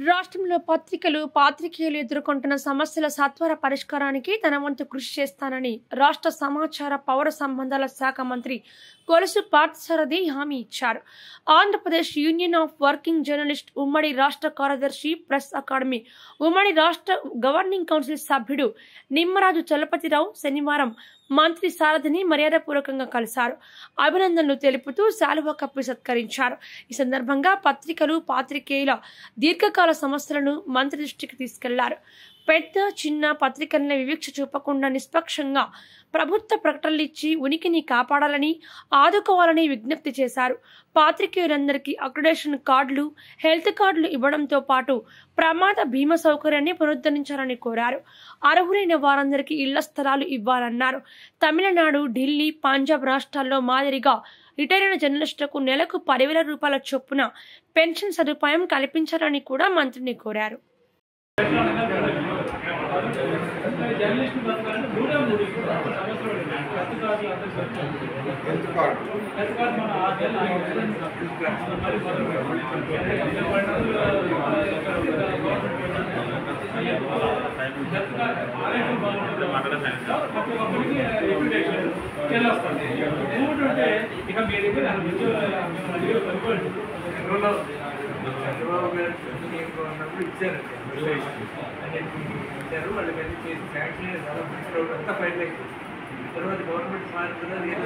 రాష్ట్రంలో పత్రికలు పాత్రికేయులు ఎదుర్కొంటున్న సమస్యల సత్వర పరిష్కారానికి తన వంతు కృషి చేస్తానని రాష్ట్ర సమాచార పౌర సంబంధాల శాఖ మంత్రి కొలుసు పార్థసారథి హామీ ఇచ్చారు. Andhra Pradesh union of working journalist ఉమ్మడి రాష్ట్ర కార్యదర్శి, ప్రెస్ అకాడమీ ఉమ్మడి రాష్ట్ర గవర్నింగ్ కౌన్సిల్ సభ్యుడు నిమ్మరాజు చలపతిరావు శనివారం మంత్రి సారథిని మర్యాదపూర్వకంగా కలిశారు. అభినందనలు తెలుపుతూ శాలువా కప్పి సత్కరించారు. ఈ సందర్భంగా పత్రికలు పాత్రికేయుల దీర్ఘకాల సమస్యలను మంత్రి దృష్టికి తీసుకెళ్లారు. పెద్ద చిన్న పత్రికలనే వివక్ష చూపకుండా నిష్పక్షంగా ప్రభుత్వ ప్రకటనలు ఇచ్చి ఉనికిని కాపాడాలని, ఆదుకోవాలని విజ్ఞప్తి చేశారు. పాత్రికేయులందరికీ అక్రిడేషన్ కార్డులు, హెల్త్ కార్డులు ఇవ్వడంతో పాటు ప్రమాద బీమా సౌకర్యాన్ని పునరుద్ధరించాలని కోరారు. అర్హులైన వారందరికీ ఇళ్ల స్థలాలు ఇవ్వాలన్నారు. తమిళనాడు, ఢిల్లీ, పంజాబ్ రాష్ట్రాల్లో మాదిరిగా రిటైర్ అయిన జర్నలిస్టులకు నెలకు 10,000 రూపాయల చొప్పున పెన్షన్ సదుపాయం కల్పించాలని కూడా మంత్రిని కోరారు. వాళ్ళు శాంక్షన్ తర్వాత గవర్నమెంట్ మారుతుంది.